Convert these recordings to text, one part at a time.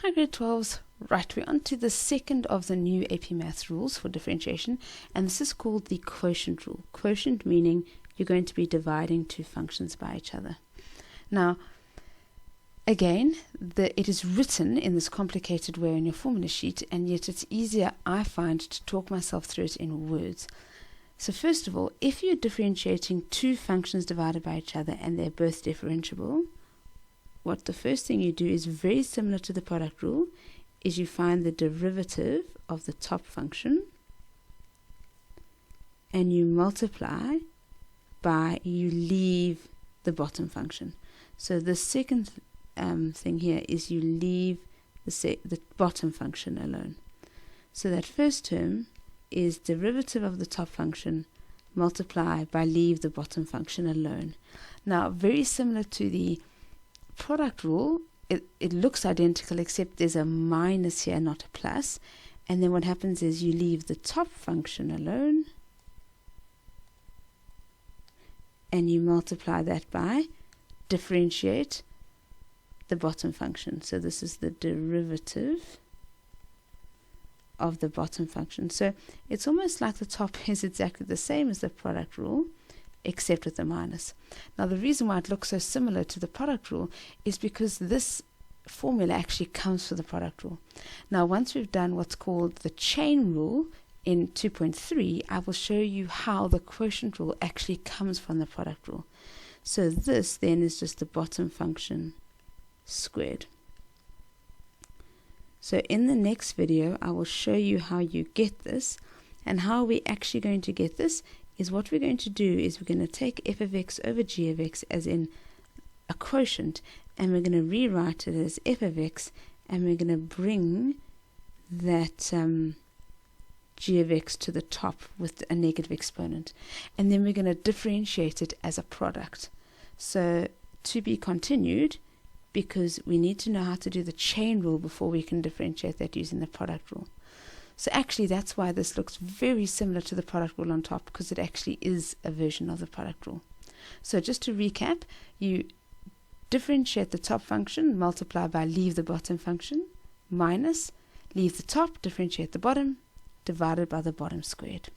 Hi grade 12s. Right, we're on to the second of the new AP Maths rules for differentiation, and this is called the quotient rule. Quotient meaning you're going to be dividing two functions by each other. Now, again, it is written in this complicated way on your formula sheet, and yet it's easier, I find, to talk myself through it in words. So first of all, if you're differentiating two functions divided by each other and they're both differentiable, what the first thing you do is very similar to the product rule, is you find the derivative of the top function and you multiply by, you leave the bottom function. So the second thing here is you leave the bottom function alone. So that first term is derivative of the top function multiply by leave the bottom function alone. Now, very similar to the product rule, it looks identical except there's a minus here, not a plus, and then what happens is you leave the top function alone and you multiply that by differentiate the bottom function. So this is the derivative of the bottom function. So it's almost like the top is exactly the same as the product rule, except with the minus. Now the reason why it looks so similar to the product rule is because this formula actually comes from the product rule. Now once we've done what's called the chain rule in 2.3, I will show you how the quotient rule actually comes from the product rule. So this then is just the bottom function squared. So in the next video I will show you how you get this, and how we're actually going to get this is what we're going to do is we're going to take f of x over g of x as in a quotient, and we're going to rewrite it as f of x, and we're going to bring that g of x to the top with a negative exponent, and then we're going to differentiate it as a product. So to be continued, because we need to know how to do the chain rule before we can differentiate that using the product rule. So actually that's why this looks very similar to the product rule on top, because it actually is a version of the product rule. So just to recap, you differentiate the top function, multiply by leave the bottom function, minus leave the top, differentiate the bottom, divided by the bottom squared.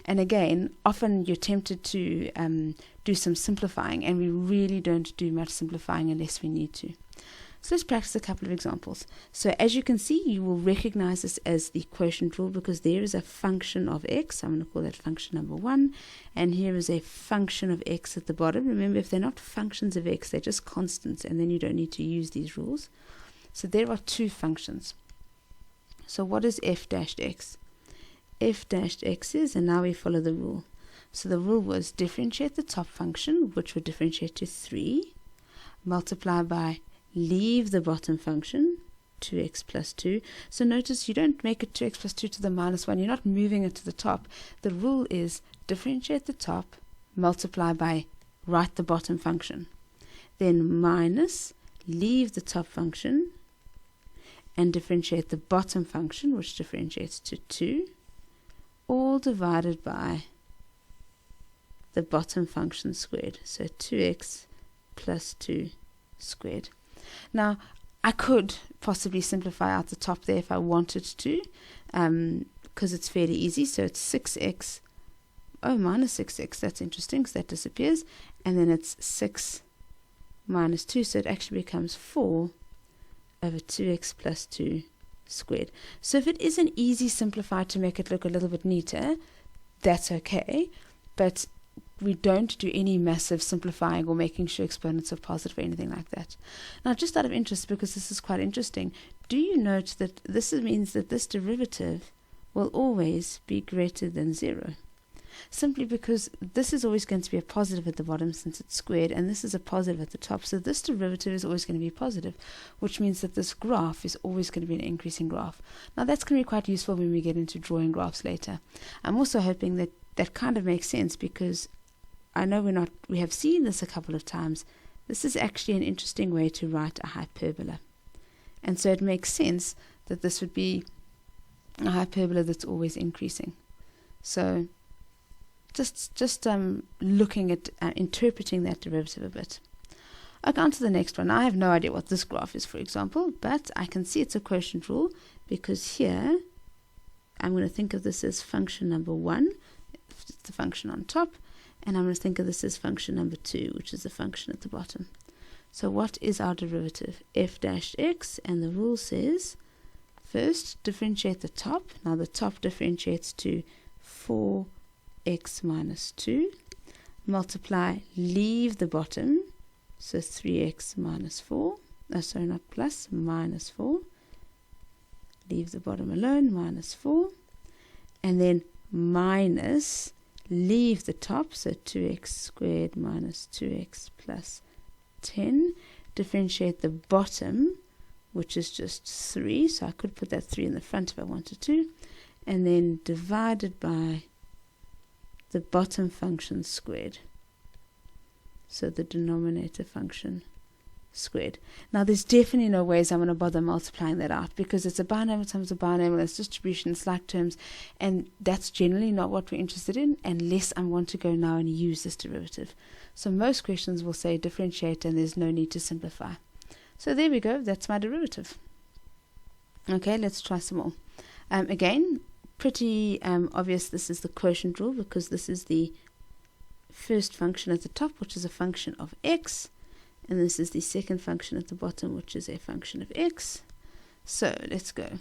And again, often you're tempted to do some simplifying, and we really don't do much simplifying unless we need to. So let's practice a couple of examples. So as you can see, you will recognize this as the quotient rule because there is a function of x. I'm going to call that function number 1. And here is a function of x at the bottom. Remember, if they're not functions of x, they're just constants, and then you don't need to use these rules. So there are two functions. So what is f dashed x? F dashed x is, and now we follow the rule. So the rule was differentiate the top function, which would differentiate to 3, multiply by leave the bottom function, 2x plus 2. So notice you don't make it 2x plus 2 to the minus 1. You're not moving it to the top. The rule is differentiate the top, multiply by write the bottom function. Then minus, leave the top function, and differentiate the bottom function, which differentiates to 2, all divided by the bottom function squared. So 2x plus 2 squared. Now, I could possibly simplify out the top there if I wanted to, because it's fairly easy. So it's 6x, minus 6x. That's interesting because that disappears. And then it's 6 minus 2. So it actually becomes 4 over 2x plus 2 squared. So if it is an easy simplify to make it look a little bit neater, that's okay. But we don't do any massive simplifying or making sure exponents are positive or anything like that. Now, just out of interest, because this is quite interesting, do you note that this means that this derivative will always be greater than 0? Simply because this is always going to be a positive at the bottom since it's squared, and this is a positive at the top. So this derivative is always going to be positive, which means that this graph is always going to be an increasing graph. Now, that's going to be quite useful when we get into drawing graphs later. I'm also hoping that that kind of makes sense, because I know we have seen this a couple of times. This is actually an interesting way to write a hyperbola. And so it makes sense that this would be a hyperbola that's always increasing. So just looking at interpreting that derivative a bit. Okay, on to the next one. I have no idea what this graph is, for example, but I can see it's a quotient rule because here I'm going to think of this as function number 1, it's the function on top, and I'm going to think of this as function number 2, which is the function at the bottom. So what is our derivative? F dash x, and the rule says first differentiate the top. Now the top differentiates to 4x minus 2. Multiply, leave the bottom, so 3x minus 4. Oh, sorry, not plus, minus 4. Leave the bottom alone, minus 4. And then minus, leave the top, so 2x squared minus 2x plus 10. Differentiate the bottom, which is just 3, so I could put that 3 in the front if I wanted to. And then divided by the bottom function squared, so the denominator function squared. Now there's definitely no ways I'm going to bother multiplying that out because it's a binomial times a binomial, it's distribution, it's like terms, and that's generally not what we're interested in unless I want to go now and use this derivative. So most questions will say differentiate and there's no need to simplify. So there we go, that's my derivative. Okay, let's try some more. Again, pretty obvious this is the quotient rule because this is the first function at the top, which is a function of x, and this is the second function at the bottom, which is a function of x. So let's go.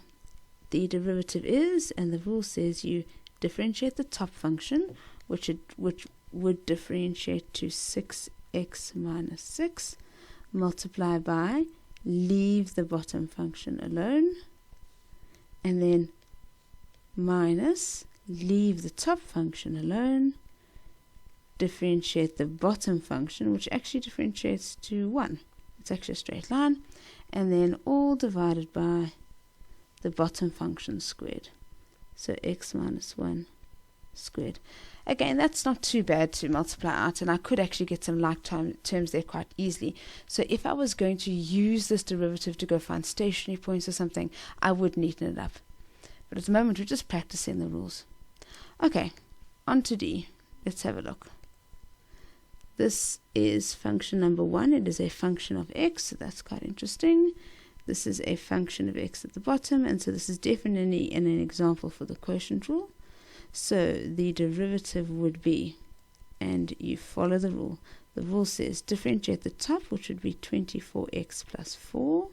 The derivative is, and the rule says you differentiate the top function, which would differentiate to 6x minus 6, multiply by, leave the bottom function alone, and then minus, leave the top function alone, differentiate the bottom function, which actually differentiates to 1. It's actually a straight line, and then all divided by the bottom function squared. So x minus 1 squared. Again, that's not too bad to multiply out, and I could actually get some like terms there quite easily. So if I was going to use this derivative to go find stationary points or something, I would neaten it up. But at the moment, we're just practicing the rules. Okay, on to D. Let's have a look. This is function number 1. It is a function of x, so that's quite interesting. This is a function of x at the bottom, and so this is definitely an example for the quotient rule. So the derivative would be, and you follow the rule. The rule says differentiate the top, which would be 24x plus 4.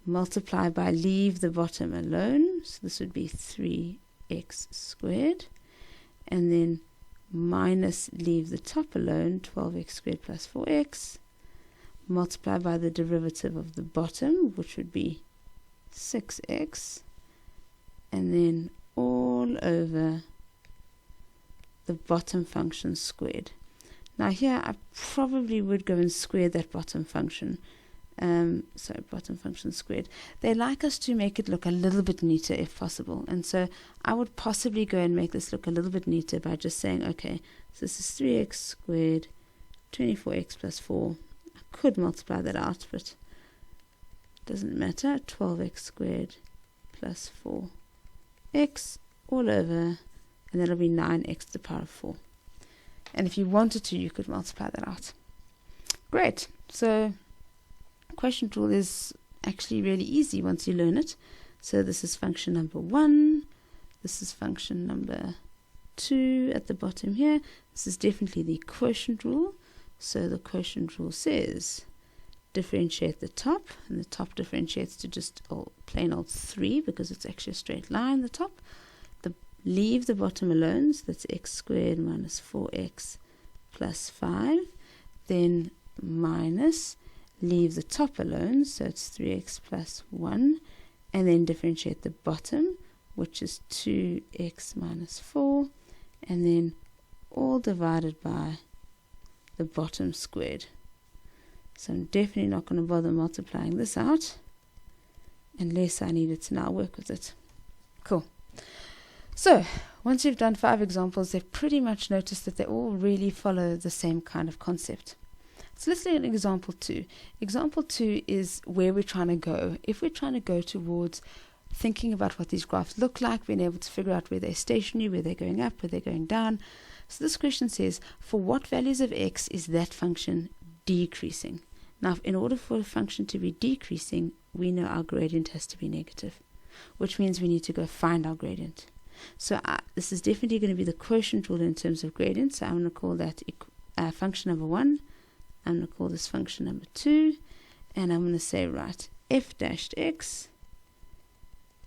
Multiply by, leave the bottom alone, so this would be 3x squared. And then minus, leave the top alone, 12x squared plus 4x, multiply by the derivative of the bottom, which would be 6x, and then all over the bottom function squared. Now here I probably would go and square that bottom function. So bottom function squared. They like us to make it look a little bit neater if possible, and so I would possibly go and make this look a little bit neater by just saying, okay, so this is 3x squared, 24x plus 4. I could multiply that out, but it doesn't matter. 12x squared plus 4x all over, and that'll be 9x to the power of 4. And if you wanted to, you could multiply that out. Great. So quotient rule is actually really easy once you learn it. So this is function number 1, this is function number 2 at the bottom here. This is definitely the quotient rule. So the quotient rule says differentiate the top, and the top differentiates to just plain old 3 because it's actually a straight line, the top. Leave the bottom alone, so that's x squared minus 4x plus 5. Then minus, leave the top alone, so it's 3x plus 1, and then differentiate the bottom, which is 2x minus 4, and then all divided by the bottom squared. So I'm definitely not going to bother multiplying this out unless I needed to now work with it. Cool. So once you've done 5 examples, they've pretty much noticed that they all really follow the same kind of concept. So let's look at example 2. Example 2 is where we're trying to go. If we're trying to go towards thinking about what these graphs look like, being able to figure out where they're stationary, where they're going up, where they're going down. So this question says, for what values of x is that function decreasing? Now, in order for a function to be decreasing, we know our gradient has to be negative, which means we need to go find our gradient. So this is definitely going to be the quotient rule in terms of gradient. So I'm going to call that function number 1. I'm going to call this function number 2. And I'm going to say, right, f dashed x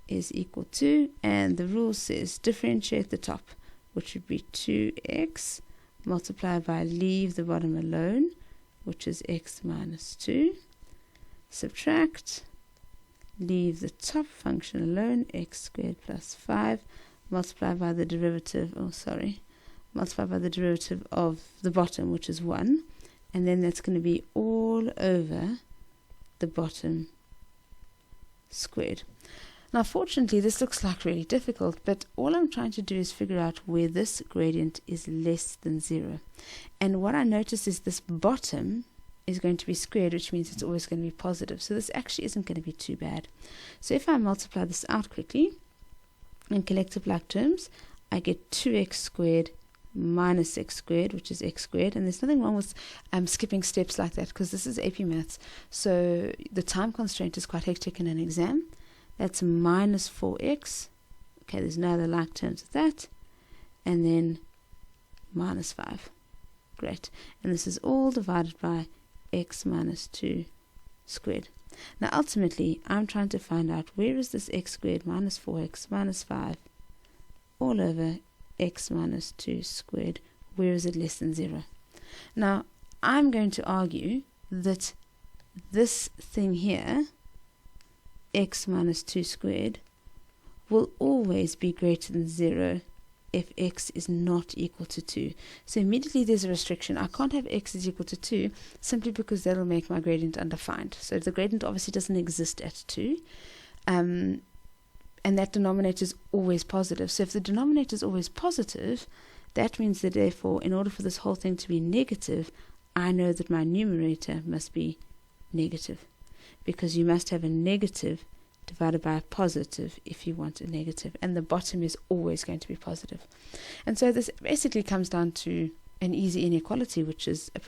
is equal to, and the rule says differentiate the top, which would be 2x, multiply by leave the bottom alone, which is x minus 2, subtract, leave the top function alone, x squared plus 5, multiply by the derivative, multiply by the derivative of the bottom, which is 1, and then that's going to be all over the bottom squared. Now, fortunately, this looks like really difficult, but all I'm trying to do is figure out where this gradient is less than 0. And what I notice is this bottom is going to be squared, which means it's always going to be positive. So this actually isn't going to be too bad. So if I multiply this out quickly and collect the like terms, I get 2x squared minus x squared, which is x squared. And there's nothing wrong with skipping steps like that, because this is AP Maths. So the time constraint is quite hectic in an exam. That's minus 4x. Okay, there's no other like terms with that. And then minus 5. Great. And this is all divided by x minus 2 squared. Now, ultimately, I'm trying to find out where is this x squared minus 4x minus 5 all over x minus 2 squared. Where is it less than 0? Now, I'm going to argue that this thing here, x minus 2 squared, will always be greater than 0 if x is not equal to 2. So immediately there's a restriction. I can't have x is equal to 2 simply because that'll make my gradient undefined. So the gradient obviously doesn't exist at 2. And that denominator is always positive. So if the denominator is always positive, that means that therefore, in order for this whole thing to be negative, I know that my numerator must be negative, because you must have a negative divided by a positive if you want a negative, and the bottom is always going to be positive. And so this basically comes down to an easy inequality, which is a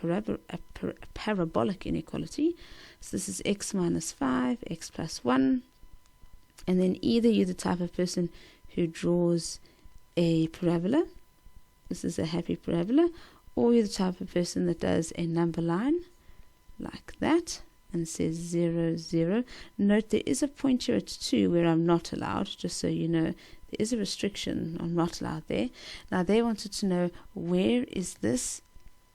parabolic inequality. So this is x minus 5, x plus 1, and then either you're the type of person who draws a parabola, this is a happy parabola, or you're the type of person that does a number line like that and says 0, 0. Note there is a point here at 2 where I'm not allowed, just so you know. There is a restriction, I'm not allowed there. Now they wanted to know, where is this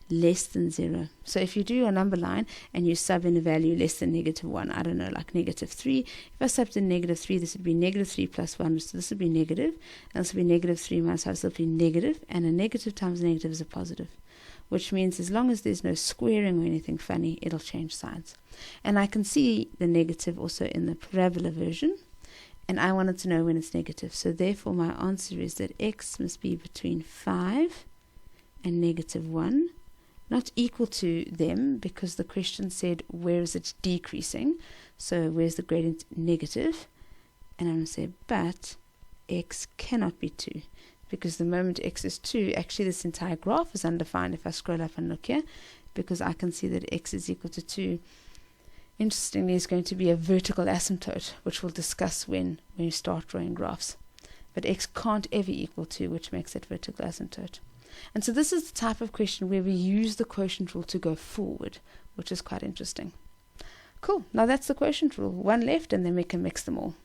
less than 0? So if you do your number line and you sub in a value less than -1, I don't know, like -3, if I subbed in -3, this would be -3 plus 1, so this would be negative, and this would be -3 minus 5, so this would be negative, and a negative times a negative is a positive, which means as long as there's no squaring or anything funny, it'll change signs. And I can see the negative also in the parabola version, and I wanted to know when it's negative. So therefore my answer is that x must be between 5 and -1, not equal to them, because the question said where is it decreasing, so where's the gradient negative, and I'm going to say but x cannot be 2, because the moment x is 2, actually this entire graph is undefined if I scroll up and look here, because I can see that x is equal to 2. Interestingly, is going to be a vertical asymptote, which we'll discuss when you start drawing graphs. But x can't ever equal 2, which makes it vertical asymptote. And so this is the type of question where we use the quotient rule to go forward, which is quite interesting. Cool. Now that's the quotient rule. One left, and then we can mix them all.